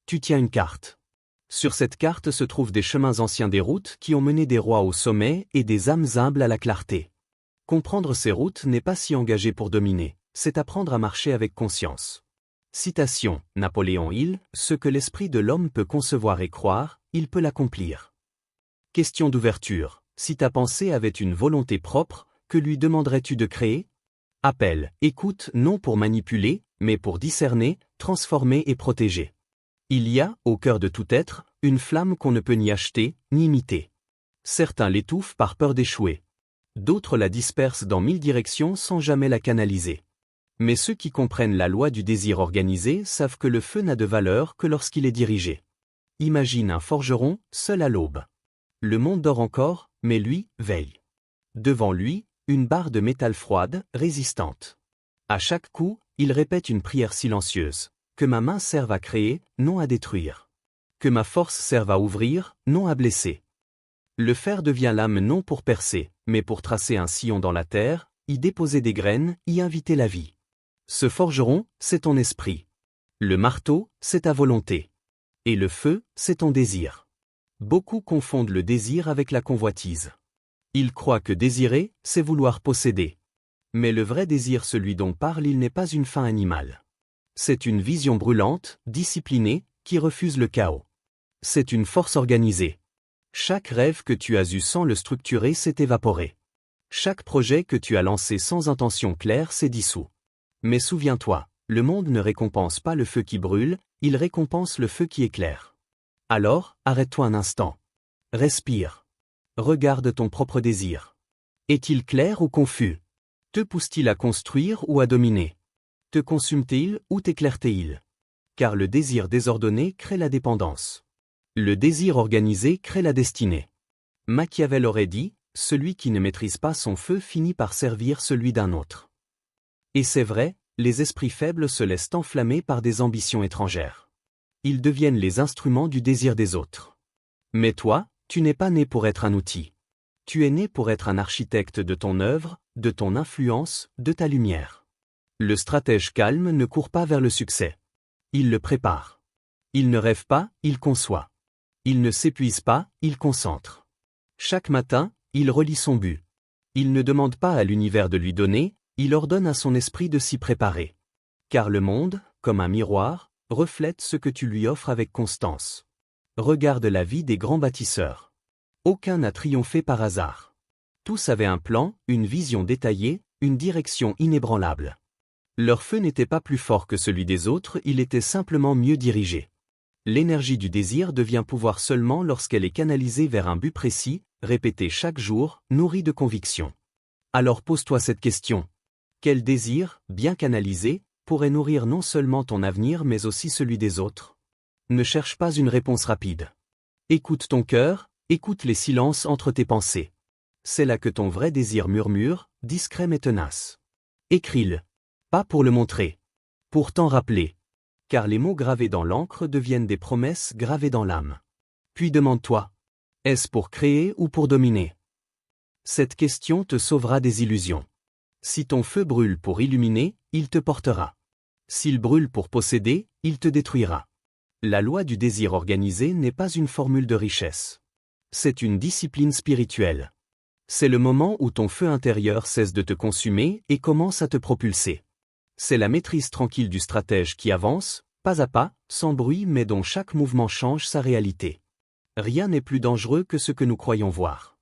Tu tiens une carte. Sur cette carte se trouvent des chemins anciens, des routes qui ont mené des rois au sommet et des âmes humbles à la clarté. Comprendre ces routes n'est pas si engagé pour dominer, c'est apprendre à marcher avec conscience. Citation, Napoléon Hill, ce que l'esprit de l'homme peut concevoir et croire, il peut l'accomplir. Question d'ouverture, si ta pensée avait une volonté propre, que lui demanderais-tu de créer? Appel, écoute non pour manipuler, mais pour discerner, transformer et protéger. Il y a, au cœur de tout être, une flamme qu'on ne peut ni acheter, ni imiter. Certains l'étouffent par peur d'échouer. D'autres la dispersent dans 1000 directions sans jamais la canaliser. Mais ceux qui comprennent la loi du désir organisé savent que le feu n'a de valeur que lorsqu'il est dirigé. Imagine un forgeron, seul à l'aube. Le monde dort encore, mais lui, veille. Devant lui, une barre de métal froide, résistante. À chaque coup, il répète une prière silencieuse. Que ma main serve à créer, non à détruire. Que ma force serve à ouvrir, non à blesser. Le fer devient lame non pour percer, mais pour tracer un sillon dans la terre, y déposer des graines, y inviter la vie. Ce forgeron, c'est ton esprit. Le marteau, c'est ta volonté. Et le feu, c'est ton désir. Beaucoup confondent le désir avec la convoitise. Ils croient que désirer, c'est vouloir posséder. Mais le vrai désir, celui dont parle, il n'est pas une fin animale. C'est une vision brûlante, disciplinée, qui refuse le chaos. C'est une force organisée. Chaque rêve que tu as eu sans le structurer s'est évaporé. Chaque projet que tu as lancé sans intention claire s'est dissous. Mais souviens-toi, le monde ne récompense pas le feu qui brûle, il récompense le feu qui éclaire. Alors, arrête-toi un instant. Respire. Regarde ton propre désir. Est-il clair ou confus? Te pousse-t-il à construire ou à dominer? Te consume-t-il ou t'éclaire-t-il? Car le désir désordonné crée la dépendance. Le désir organisé crée la destinée. Machiavel aurait dit, celui qui ne maîtrise pas son feu finit par servir celui d'un autre. Et c'est vrai, les esprits faibles se laissent enflammer par des ambitions étrangères. Ils deviennent les instruments du désir des autres. Mais toi, tu n'es pas né pour être un outil. Tu es né pour être un architecte de ton œuvre, de ton influence, de ta lumière. Le stratège calme ne court pas vers le succès. Il le prépare. Il ne rêve pas, il conçoit. Il ne s'épuise pas, il concentre. Chaque matin, il relie son but. Il ne demande pas à l'univers de lui donner, il ordonne à son esprit de s'y préparer. Car le monde, comme un miroir, reflète ce que tu lui offres avec constance. Regarde la vie des grands bâtisseurs. Aucun n'a triomphé par hasard. Tous avaient un plan, une vision détaillée, une direction inébranlable. Leur feu n'était pas plus fort que celui des autres, il était simplement mieux dirigé. L'énergie du désir devient pouvoir seulement lorsqu'elle est canalisée vers un but précis, répété chaque jour, nourri de conviction. Alors pose-toi cette question. Quel désir, bien canalisé, pourrait nourrir non seulement ton avenir mais aussi celui des autres? Ne cherche pas une réponse rapide. Écoute ton cœur, écoute les silences entre tes pensées. C'est là que ton vrai désir murmure, discret mais tenace. Écris-le. Pas pour le montrer. Pour t'en rappeler. Car les mots gravés dans l'encre deviennent des promesses gravées dans l'âme. Puis demande-toi. Est-ce pour créer ou pour dominer? Cette question te sauvera des illusions. Si ton feu brûle pour illuminer, il te portera. S'il brûle pour posséder, il te détruira. La loi du désir organisé n'est pas une formule de richesse. C'est une discipline spirituelle. C'est le moment où ton feu intérieur cesse de te consumer et commence à te propulser. C'est la maîtrise tranquille du stratège qui avance, pas à pas, sans bruit mais dont chaque mouvement change sa réalité. Rien n'est plus dangereux que ce que nous croyons voir.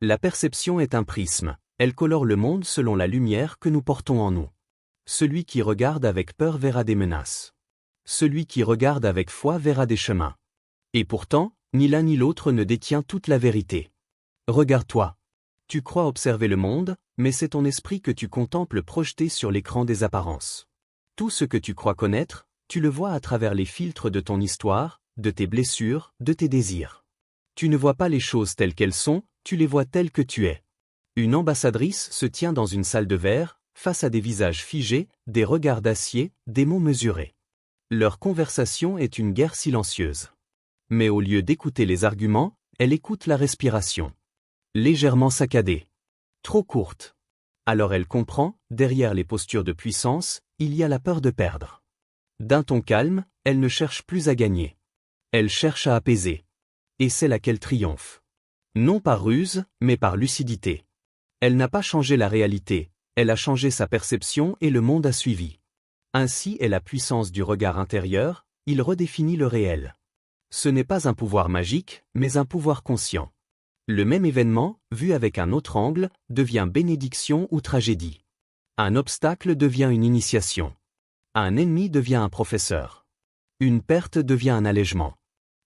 La perception est un prisme, elle colore le monde selon la lumière que nous portons en nous. Celui qui regarde avec peur verra des menaces. Celui qui regarde avec foi verra des chemins. Et pourtant, ni l'un ni l'autre ne détient toute la vérité. Regarde-toi. Tu crois observer le monde, mais c'est ton esprit que tu contemples projeté sur l'écran des apparences. Tout ce que tu crois connaître, tu le vois à travers les filtres de ton histoire, de tes blessures, de tes désirs. Tu ne vois pas les choses telles qu'elles sont, tu les vois telles que tu es. Une ambassadrice se tient dans une salle de verre, face à des visages figés, des regards d'acier, des mots mesurés. Leur conversation est une guerre silencieuse. Mais au lieu d'écouter les arguments, elle écoute la respiration. Légèrement saccadée. Trop courte. Alors elle comprend, derrière les postures de puissance, il y a la peur de perdre. D'un ton calme, elle ne cherche plus à gagner. Elle cherche à apaiser. Et c'est là qu'elle triomphe. Non par ruse, mais par lucidité. Elle n'a pas changé la réalité, elle a changé sa perception et le monde a suivi. Ainsi est la puissance du regard intérieur, il redéfinit le réel. Ce n'est pas un pouvoir magique, mais un pouvoir conscient. Le même événement, vu avec un autre angle, devient bénédiction ou tragédie. Un obstacle devient une initiation. Un ennemi devient un professeur. Une perte devient un allègement.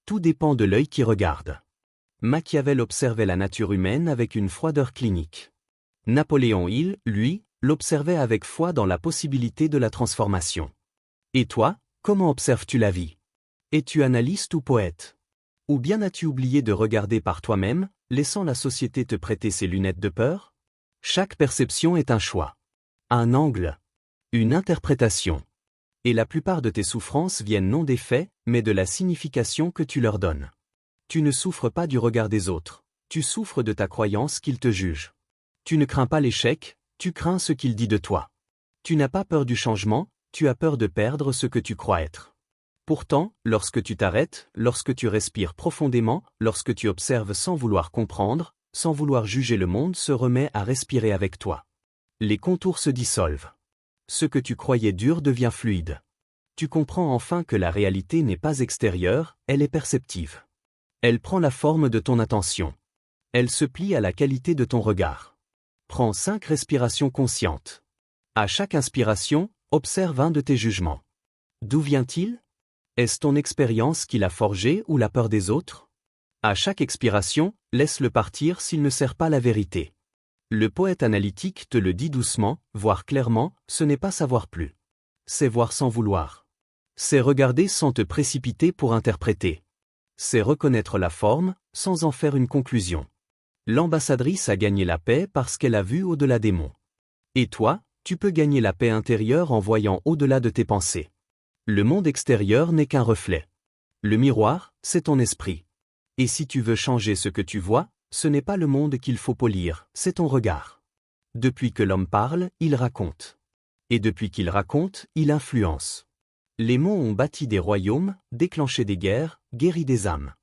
Tout dépend de l'œil qui regarde. Machiavel observait la nature humaine avec une froideur clinique. Napoléon Hill, lui, l'observait avec foi dans la possibilité de la transformation. Et toi, comment observes-tu la vie? Es-tu analyste ou poète? Ou bien as-tu oublié de regarder par toi-même, laissant la société te prêter ses lunettes de peur? Chaque perception est un choix. Un angle. Une interprétation. Et la plupart de tes souffrances viennent non des faits, mais de la signification que tu leur donnes. Tu ne souffres pas du regard des autres, tu souffres de ta croyance qu'ils te jugent. Tu ne crains pas l'échec, tu crains ce qu'il dit de toi. Tu n'as pas peur du changement, tu as peur de perdre ce que tu crois être. Pourtant, lorsque tu t'arrêtes, lorsque tu respires profondément, lorsque tu observes sans vouloir comprendre, sans vouloir juger, le monde se remet à respirer avec toi. Les contours se dissolvent. Ce que tu croyais dur devient fluide. Tu comprends enfin que la réalité n'est pas extérieure, elle est perceptive. Elle prend la forme de ton attention. Elle se plie à la qualité de ton regard. Prends 5 respirations conscientes. À chaque inspiration, observe un de tes jugements. D'où vient-il? Est-ce ton expérience qui l'a forgé ou la peur des autres? À chaque expiration, laisse-le partir s'il ne sert pas la vérité. Le poète analytique te le dit doucement, voire clairement, ce n'est pas savoir plus. C'est voir sans vouloir. C'est regarder sans te précipiter pour interpréter. C'est reconnaître la forme, sans en faire une conclusion. L'ambassadrice a gagné la paix parce qu'elle a vu au-delà des mots. Et toi, tu peux gagner la paix intérieure en voyant au-delà de tes pensées. Le monde extérieur n'est qu'un reflet. Le miroir, c'est ton esprit. Et si tu veux changer ce que tu vois, ce n'est pas le monde qu'il faut polir, c'est ton regard. Depuis que l'homme parle, il raconte. Et depuis qu'il raconte, il influence. Les mots ont bâti des royaumes, déclenché des guerres, guéri des âmes.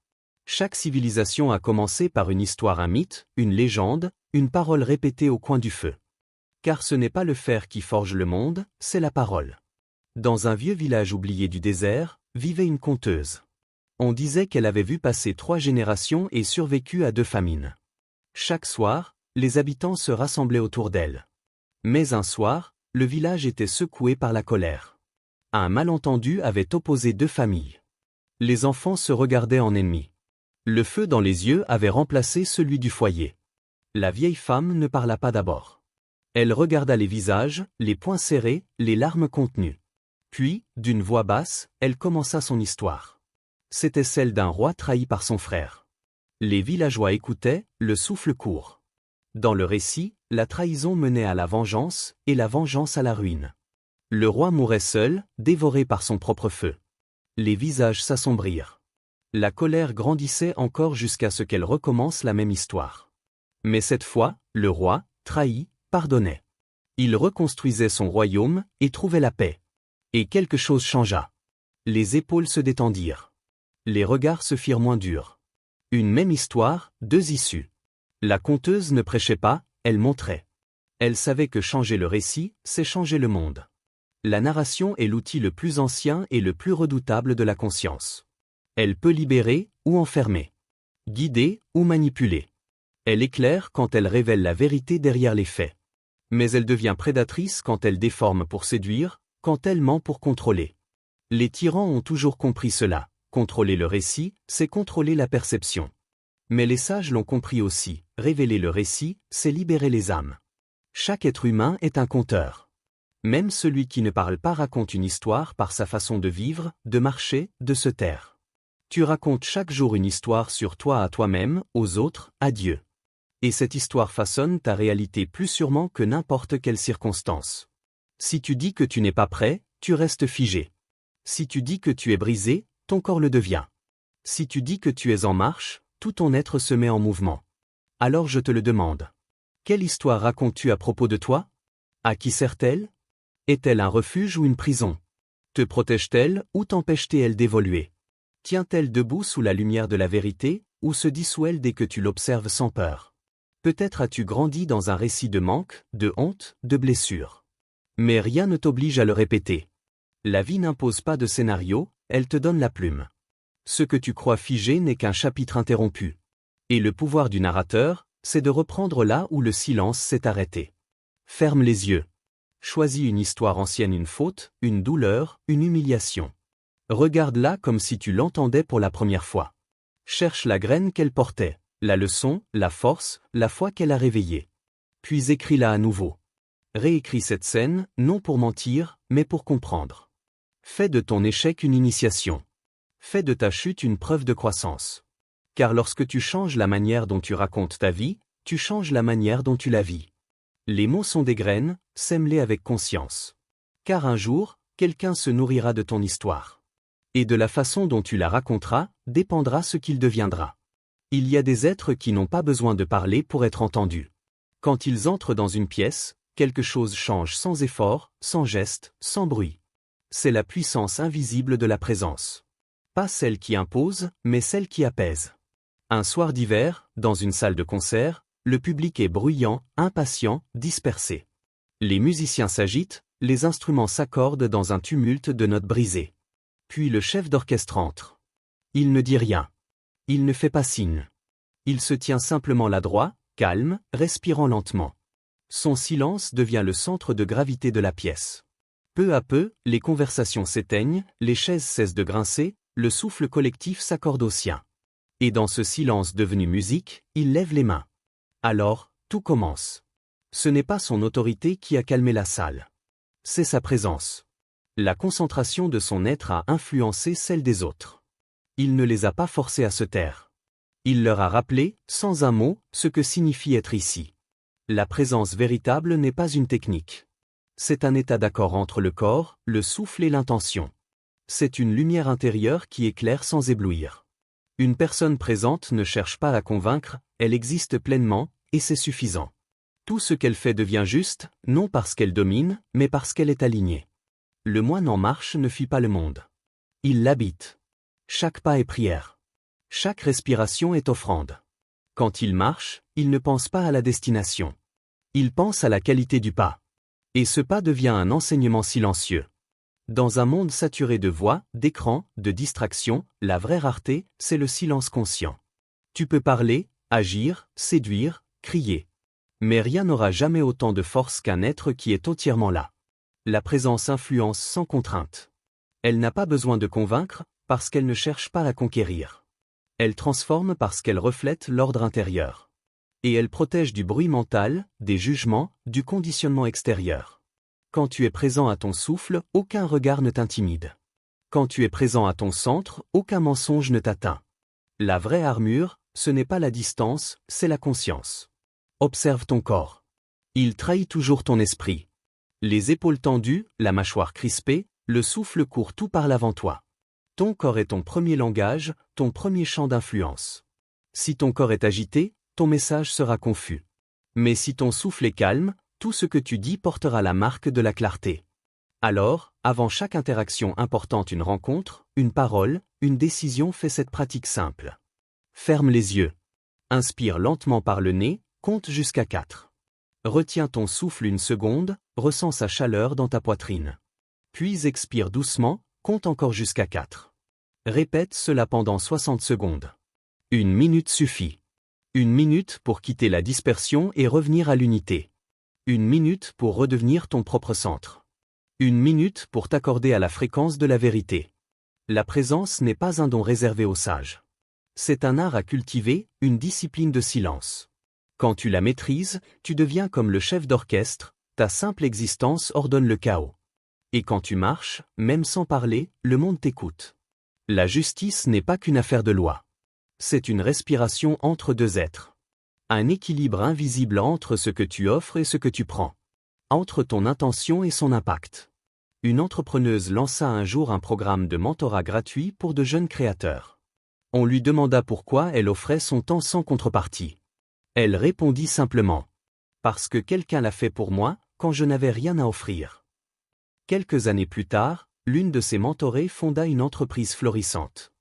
Chaque civilisation a commencé par une histoire, un mythe, une légende, une parole répétée au coin du feu. Car ce n'est pas le fer qui forge le monde, c'est la parole. Dans un vieux village oublié du désert, vivait une conteuse. On disait qu'elle avait vu passer 3 générations et survécu à 2 famines. Chaque soir, les habitants se rassemblaient autour d'elle. Mais un soir, le village était secoué par la colère. Un malentendu avait opposé 2 familles. Les enfants se regardaient en ennemis. Le feu dans les yeux avait remplacé celui du foyer. La vieille femme ne parla pas d'abord. Elle regarda les visages, les poings serrés, les larmes contenues. Puis, d'une voix basse, elle commença son histoire. C'était celle d'un roi trahi par son frère. Les villageois écoutaient, le souffle court. Dans le récit, la trahison menait à la vengeance, et la vengeance à la ruine. Le roi mourait seul, dévoré par son propre feu. Les visages s'assombrirent. La colère grandissait encore jusqu'à ce qu'elle recommence la même histoire. Mais cette fois, le roi, trahi, pardonnait. Il reconstruisait son royaume, et trouvait la paix. Et quelque chose changea. Les épaules se détendirent. Les regards se firent moins durs. Une même histoire, 2 issues. La conteuse ne prêchait pas, elle montrait. Elle savait que changer le récit, c'est changer le monde. La narration est l'outil le plus ancien et le plus redoutable de la conscience. Elle peut libérer ou enfermer. Guider ou manipuler. Elle éclaire quand elle révèle la vérité derrière les faits. Mais elle devient prédatrice quand elle déforme pour séduire, quand elle ment pour contrôler. Les tyrans ont toujours compris cela. Contrôler le récit, c'est contrôler la perception. Mais les sages l'ont compris aussi, révéler le récit, c'est libérer les âmes. Chaque être humain est un conteur. Même celui qui ne parle pas raconte une histoire par sa façon de vivre, de marcher, de se taire. Tu racontes chaque jour une histoire sur toi à toi-même, aux autres, à Dieu. Et cette histoire façonne ta réalité plus sûrement que n'importe quelle circonstance. Si tu dis que tu n'es pas prêt, tu restes figé. Si tu dis que tu es brisé, ton corps le devient. Si tu dis que tu es en marche, tout ton être se met en mouvement. Alors je te le demande. Quelle histoire racontes-tu à propos de toi? À qui sert-elle? Est-elle un refuge ou une prison? Te protège-t-elle ou t'empêche-t-elle d'évoluer? Tient-elle debout sous la lumière de la vérité, ou se dissout-elle dès que tu l'observes sans peur? Peut-être as-tu grandi dans un récit de manque, de honte, de blessure. Mais rien ne t'oblige à le répéter. La vie n'impose pas de scénario, elle te donne la plume. Ce que tu crois figé n'est qu'un chapitre interrompu. Et le pouvoir du narrateur, c'est de reprendre là où le silence s'est arrêté. Ferme les yeux. Choisis une histoire ancienne, une faute, une douleur, une humiliation. Regarde-la comme si tu l'entendais pour la première fois. Cherche la graine qu'elle portait, la leçon, la force, la foi qu'elle a réveillée. Puis écris-la à nouveau. Réécris cette scène, non pour mentir, mais pour comprendre. Fais de ton échec une initiation. Fais de ta chute une preuve de croissance. Car lorsque tu changes la manière dont tu racontes ta vie, tu changes la manière dont tu la vis. Les mots sont des graines, sème-les avec conscience. Car un jour, quelqu'un se nourrira de ton histoire. Et de la façon dont tu la raconteras, dépendra ce qu'il deviendra. Il y a des êtres qui n'ont pas besoin de parler pour être entendus. Quand ils entrent dans une pièce, quelque chose change sans effort, sans geste, sans bruit. C'est la puissance invisible de la présence. Pas celle qui impose, mais celle qui apaise. Un soir d'hiver, dans une salle de concert, le public est bruyant, impatient, dispersé. Les musiciens s'agitent, les instruments s'accordent dans un tumulte de notes brisées. Puis le chef d'orchestre entre. Il ne dit rien. Il ne fait pas signe. Il se tient simplement là droit, calme, respirant lentement. Son silence devient le centre de gravité de la pièce. Peu à peu, les conversations s'éteignent, les chaises cessent de grincer, le souffle collectif s'accorde au sien. Et dans ce silence devenu musique, il lève les mains. Alors, tout commence. Ce n'est pas son autorité qui a calmé la salle. C'est sa présence. La concentration de son être a influencé celle des autres. Il ne les a pas forcés à se taire. Il leur a rappelé, sans un mot, ce que signifie être ici. La présence véritable n'est pas une technique. C'est un état d'accord entre le corps, le souffle et l'intention. C'est une lumière intérieure qui éclaire sans éblouir. Une personne présente ne cherche pas à convaincre, elle existe pleinement, et c'est suffisant. Tout ce qu'elle fait devient juste, non parce qu'elle domine, mais parce qu'elle est alignée. Le moine en marche ne fuit pas le monde. Il l'habite. Chaque pas est prière. Chaque respiration est offrande. Quand il marche, il ne pense pas à la destination. Il pense à la qualité du pas. Et ce pas devient un enseignement silencieux. Dans un monde saturé de voix, d'écrans, de distractions, la vraie rareté, c'est le silence conscient. Tu peux parler, agir, séduire, crier. Mais rien n'aura jamais autant de force qu'un être qui est entièrement là. La présence influence sans contrainte. Elle n'a pas besoin de convaincre, parce qu'elle ne cherche pas à conquérir. Elle transforme parce qu'elle reflète l'ordre intérieur. Et elle protège du bruit mental, des jugements, du conditionnement extérieur. Quand tu es présent à ton souffle, aucun regard ne t'intimide. Quand tu es présent à ton centre, aucun mensonge ne t'atteint. La vraie armure, ce n'est pas la distance, c'est la conscience. Observe ton corps. Il trahit toujours ton esprit. Les épaules tendues, la mâchoire crispée, le souffle court tout par l'avant toi. Ton corps est ton premier langage, ton premier champ d'influence. Si ton corps est agité, ton message sera confus. Mais si ton souffle est calme, tout ce que tu dis portera la marque de la clarté. Alors, avant chaque interaction importante, une rencontre, une parole, une décision, fais cette pratique simple. Ferme les yeux. Inspire lentement par le nez, compte jusqu'à 4. Retiens ton souffle une seconde, ressens sa chaleur dans ta poitrine. Puis expire doucement, compte encore jusqu'à 4. Répète cela pendant 60 secondes. 1 minute suffit. 1 minute pour quitter la dispersion et revenir à l'unité. 1 minute pour redevenir ton propre centre. 1 minute pour t'accorder à la fréquence de la vérité. La présence n'est pas un don réservé aux sages. C'est un art à cultiver, une discipline de silence. Quand tu la maîtrises, tu deviens comme le chef d'orchestre, ta simple existence ordonne le chaos. Et quand tu marches, même sans parler, le monde t'écoute. La justice n'est pas qu'une affaire de loi. C'est une respiration entre deux êtres. Un équilibre invisible entre ce que tu offres et ce que tu prends. Entre ton intention et son impact. Une entrepreneuse lança un jour un programme de mentorat gratuit pour de jeunes créateurs. On lui demanda pourquoi elle offrait son temps sans contrepartie. Elle répondit simplement. Parce que quelqu'un l'a fait pour moi, quand je n'avais rien à offrir. Quelques années plus tard, l'une de ses mentorées fonda une entreprise florissante.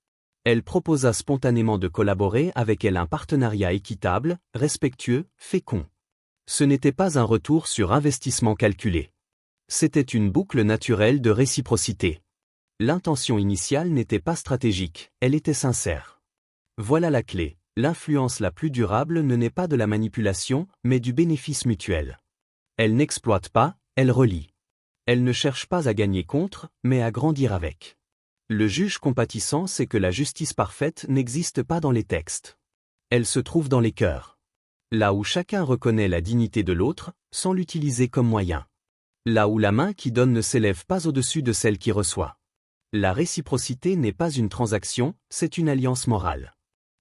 Elle proposa spontanément de collaborer avec elle un partenariat équitable, respectueux, fécond. Ce n'était pas un retour sur investissement calculé. C'était une boucle naturelle de réciprocité. L'intention initiale n'était pas stratégique, elle était sincère. Voilà la clé. L'influence la plus durable ne naît pas de la manipulation, mais du bénéfice mutuel. Elle n'exploite pas, elle relie. Elle ne cherche pas à gagner contre, mais à grandir avec. Le juge compatissant sait que la justice parfaite n'existe pas dans les textes. Elle se trouve dans les cœurs. Là où chacun reconnaît la dignité de l'autre, sans l'utiliser comme moyen. Là où la main qui donne ne s'élève pas au-dessus de celle qui reçoit. La réciprocité n'est pas une transaction, c'est une alliance morale.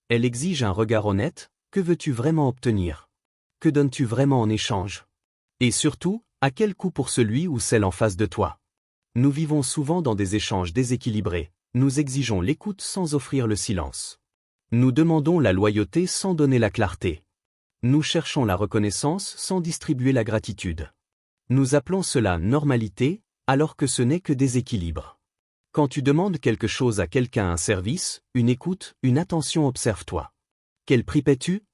Elle exige un regard honnête, que veux-tu vraiment obtenir? Que donnes-tu vraiment en échange? Et surtout, à quel coût pour celui ou celle en face de toi? Nous vivons souvent dans des échanges déséquilibrés, nous exigeons l'écoute sans offrir le silence. Nous demandons la loyauté sans donner la clarté. Nous cherchons la reconnaissance sans distribuer la gratitude. Nous appelons cela normalité, alors que ce n'est que déséquilibre. Quand tu demandes quelque chose à quelqu'un, un service, une écoute, une attention, observe-toi. Quel prix paies-tu?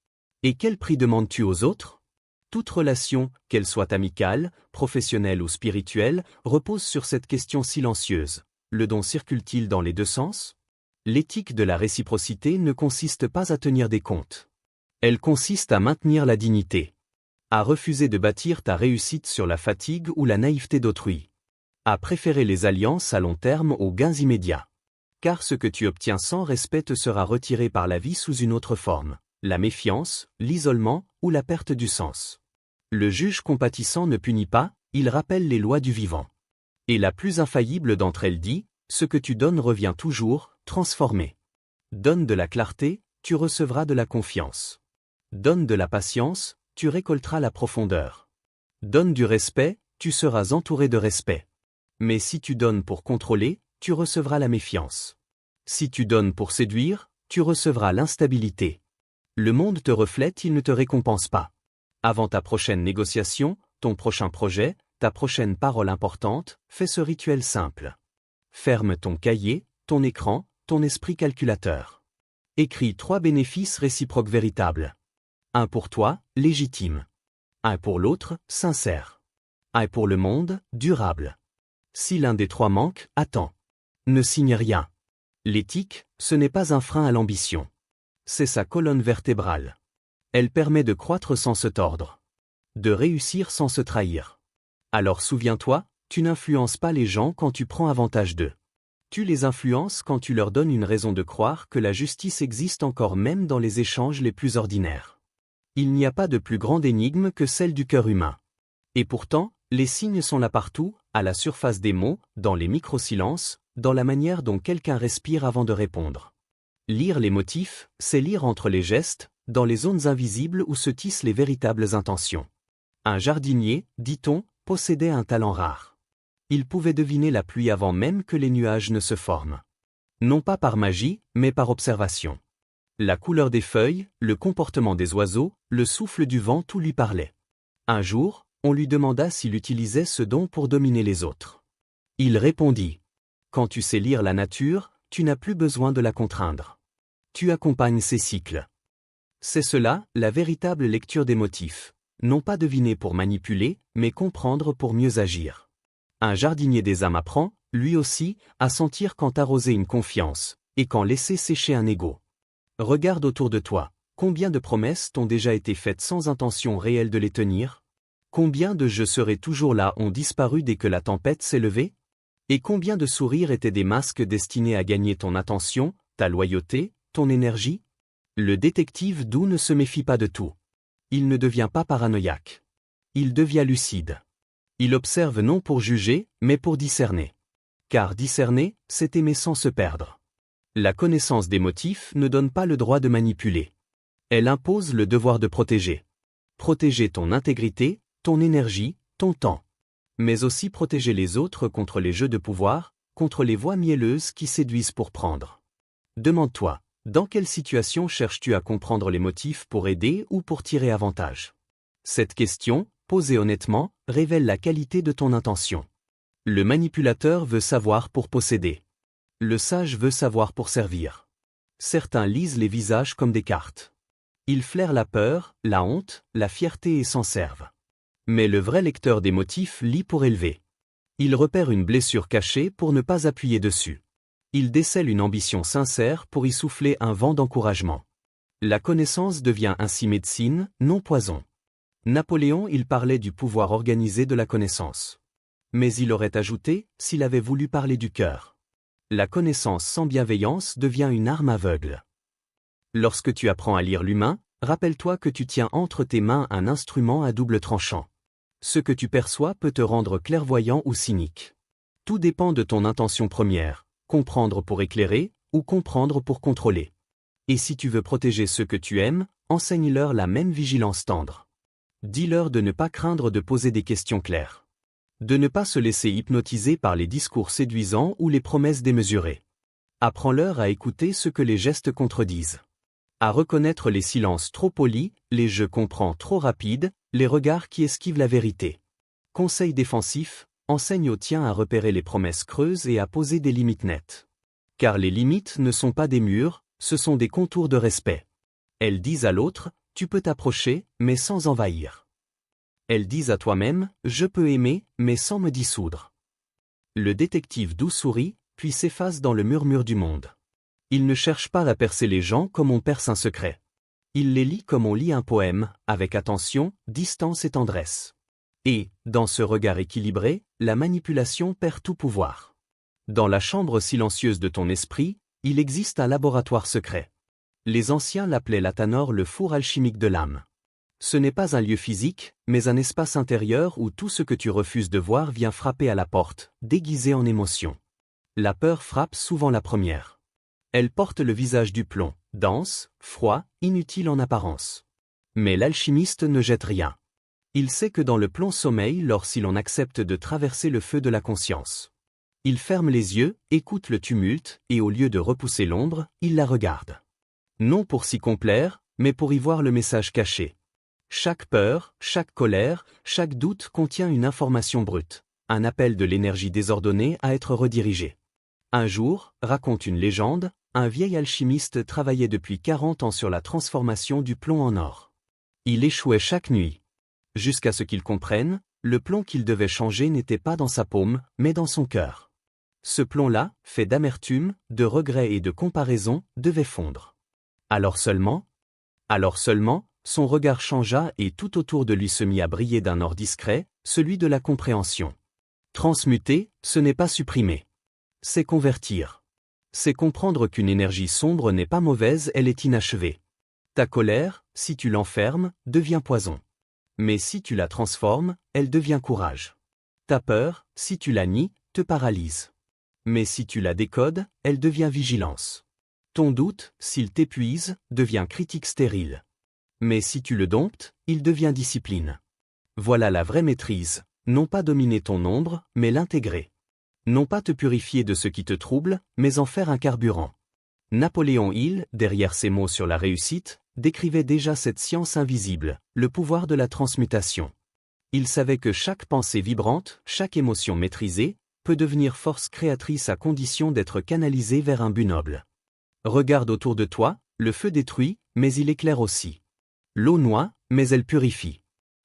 Et quel prix demandes-tu aux autres? Toute relation, qu'elle soit amicale, professionnelle ou spirituelle, repose sur cette question silencieuse. Le don circule-t-il dans les deux sens? L'éthique de la réciprocité ne consiste pas à tenir des comptes. Elle consiste à maintenir la dignité. À refuser de bâtir ta réussite sur la fatigue ou la naïveté d'autrui. À préférer les alliances à long terme aux gains immédiats. Car ce que tu obtiens sans respect te sera retiré par la vie sous une autre forme. La méfiance, l'isolement ou la perte du sens. Le juge compatissant ne punit pas, il rappelle les lois du vivant. Et la plus infaillible d'entre elles dit, ce que tu donnes revient toujours, transformé. Donne de la clarté, tu recevras de la confiance. Donne de la patience, tu récolteras la profondeur. Donne du respect, tu seras entouré de respect. Mais si tu donnes pour contrôler, tu recevras la méfiance. Si tu donnes pour séduire, tu recevras l'instabilité. Le monde te reflète, il ne te récompense pas. Avant ta prochaine négociation, ton prochain projet, ta prochaine parole importante, fais ce rituel simple. Ferme ton cahier, ton écran, ton esprit calculateur. Écris 3 bénéfices réciproques véritables. Un pour toi, légitime. Un pour l'autre, sincère. Un pour le monde, durable. Si l'un des 3 manque, attends. Ne signe rien. L'éthique, ce n'est pas un frein à l'ambition. C'est sa colonne vertébrale. Elle permet de croître sans se tordre. De réussir sans se trahir. Alors souviens-toi, tu n'influences pas les gens quand tu prends avantage d'eux. Tu les influences quand tu leur donnes une raison de croire que la justice existe encore même dans les échanges les plus ordinaires. Il n'y a pas de plus grande énigme que celle du cœur humain. Et pourtant, les signes sont là partout, à la surface des mots, dans les micro-silences, dans la manière dont quelqu'un respire avant de répondre. Lire les motifs, c'est lire entre les gestes, dans les zones invisibles où se tissent les véritables intentions. Un jardinier, dit-on, possédait un talent rare. Il pouvait deviner la pluie avant même que les nuages ne se forment. Non pas par magie, mais par observation. La couleur des feuilles, le comportement des oiseaux, le souffle du vent, tout lui parlait. Un jour, on lui demanda s'il utilisait ce don pour dominer les autres. Il répondit : « Quand tu sais lire la nature, tu n'as plus besoin de la contraindre. Tu accompagnes ses cycles. » C'est cela, la véritable lecture des motifs. Non pas deviner pour manipuler, mais comprendre pour mieux agir. Un jardinier des âmes apprend, lui aussi, à sentir quand arroser une confiance, et quand laisser sécher un ego. Regarde autour de toi, combien de promesses t'ont déjà été faites sans intention réelle de les tenir? Combien de « je serai toujours là » ont disparu dès que la tempête s'est levée? Et combien de sourires étaient des masques destinés à gagner ton attention, ta loyauté, ton énergie? Le détective doux ne se méfie pas de tout. Il ne devient pas paranoïaque. Il devient lucide. Il observe non pour juger, mais pour discerner. Car discerner, c'est aimer sans se perdre. La connaissance des motifs ne donne pas le droit de manipuler. Elle impose le devoir de protéger. Protéger ton intégrité, ton énergie, ton temps. Mais aussi protéger les autres contre les jeux de pouvoir, contre les voix mielleuses qui séduisent pour prendre. Demande-toi, dans quelle situation cherches-tu à comprendre les motifs pour aider ou pour tirer avantage? Cette question, posée honnêtement, révèle la qualité de ton intention. Le manipulateur veut savoir pour posséder. Le sage veut savoir pour servir. Certains lisent les visages comme des cartes. Ils flairent la peur, la honte, la fierté et s'en servent. Mais le vrai lecteur des motifs lit pour élever. Il repère une blessure cachée pour ne pas appuyer dessus. Il décèle une ambition sincère pour y souffler un vent d'encouragement. La connaissance devient ainsi médecine, non poison. Napoléon, il parlait du pouvoir organisé de la connaissance. Mais il aurait ajouté, s'il avait voulu parler du cœur. La connaissance sans bienveillance devient une arme aveugle. Lorsque tu apprends à lire l'humain, rappelle-toi que tu tiens entre tes mains un instrument à double tranchant. Ce que tu perçois peut te rendre clairvoyant ou cynique. Tout dépend de ton intention première, comprendre pour éclairer, ou comprendre pour contrôler. Et si tu veux protéger ceux que tu aimes, enseigne-leur la même vigilance tendre. Dis-leur de ne pas craindre de poser des questions claires. De ne pas se laisser hypnotiser par les discours séduisants ou les promesses démesurées. Apprends-leur à écouter ce que les gestes contredisent. À reconnaître les silences trop polis, les je comprends trop rapides, les regards qui esquivent la vérité. Conseil défensif, enseigne aux tiens à repérer les promesses creuses et à poser des limites nettes. Car les limites ne sont pas des murs, ce sont des contours de respect. Elles disent à l'autre, tu peux t'approcher, mais sans envahir. Elles disent à toi-même, je peux aimer, mais sans me dissoudre. Le détective doux sourit, puis s'efface dans le murmure du monde. Il ne cherche pas à percer les gens comme on perce un secret. Il les lit comme on lit un poème, avec attention, distance et tendresse. Et, dans ce regard équilibré, la manipulation perd tout pouvoir. Dans la chambre silencieuse de ton esprit, il existe un laboratoire secret. Les anciens l'appelaient l'Athanor, le four alchimique de l'âme. Ce n'est pas un lieu physique, mais un espace intérieur où tout ce que tu refuses de voir vient frapper à la porte, déguisé en émotion. La peur frappe souvent la première. Elle porte le visage du plomb, dense, froid, inutile en apparence. Mais l'alchimiste ne jette rien. Il sait que dans le plomb sommeille lorsqu'il l'on accepte de traverser le feu de la conscience. Il ferme les yeux, écoute le tumulte, et au lieu de repousser l'ombre, il la regarde. Non pour s'y complaire, mais pour y voir le message caché. Chaque peur, chaque colère, chaque doute contient une information brute, un appel de l'énergie désordonnée à être redirigée. Un jour, raconte une légende, un vieil alchimiste travaillait depuis 40 ans sur la transformation du plomb en or. Il échouait chaque nuit. Jusqu'à ce qu'il comprenne, le plomb qu'il devait changer n'était pas dans sa paume, mais dans son cœur. Ce plomb-là, fait d'amertume, de regrets et de comparaison, devait fondre. Alors seulement, son regard changea et tout autour de lui se mit à briller d'un or discret, celui de la compréhension. Transmuter, ce n'est pas supprimer. C'est convertir. C'est comprendre qu'une énergie sombre n'est pas mauvaise, elle est inachevée. Ta colère, si tu l'enfermes, devient poison. Mais si tu la transformes, elle devient courage. Ta peur, si tu la nies, te paralyse. Mais si tu la décodes, elle devient vigilance. Ton doute, s'il t'épuise, devient critique stérile. Mais si tu le domptes, il devient discipline. Voilà la vraie maîtrise, non pas dominer ton ombre, mais l'intégrer. Non pas te purifier de ce qui te trouble, mais en faire un carburant. Napoléon Hill, derrière ses mots sur la réussite, décrivait déjà cette science invisible, le pouvoir de la transmutation. Il savait que chaque pensée vibrante, chaque émotion maîtrisée, peut devenir force créatrice à condition d'être canalisée vers un but noble. Regarde autour de toi, le feu détruit, mais il éclaire aussi. L'eau noie, mais elle purifie.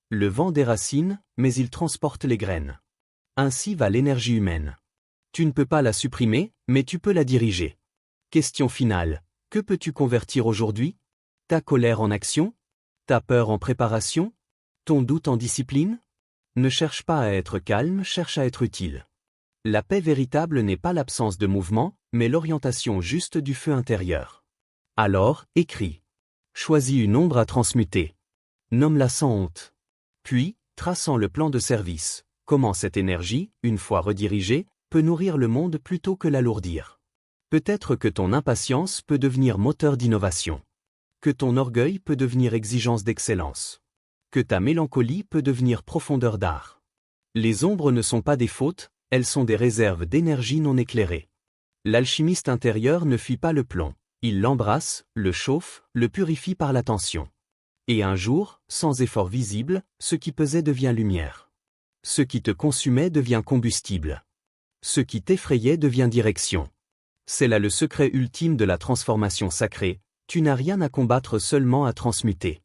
Le vent déracine, mais il transporte les graines. Ainsi va l'énergie humaine. Tu ne peux pas la supprimer, mais tu peux la diriger. Question finale. Que peux-tu convertir aujourd'hui? Ta colère en action? Ta peur en préparation? Ton doute en discipline? Ne cherche pas à être calme, cherche à être utile. La paix véritable n'est pas l'absence de mouvement, mais l'orientation juste du feu intérieur. Alors, écris. Choisis une ombre à transmuter. Nomme-la sans honte. Puis, traçant le plan de service, comment cette énergie, une fois redirigée, peut nourrir le monde plutôt que l'alourdir. Peut-être que ton impatience peut devenir moteur d'innovation. Que ton orgueil peut devenir exigence d'excellence. Que ta mélancolie peut devenir profondeur d'art. Les ombres ne sont pas des fautes, elles sont des réserves d'énergie non éclairées. L'alchimiste intérieur ne fuit pas le plomb. Il l'embrasse, le chauffe, le purifie par l'attention. Et un jour, sans effort visible, ce qui pesait devient lumière. Ce qui te consumait devient combustible. Ce qui t'effrayait devient direction. C'est là le secret ultime de la transformation sacrée, tu n'as rien à combattre seulement à transmuter.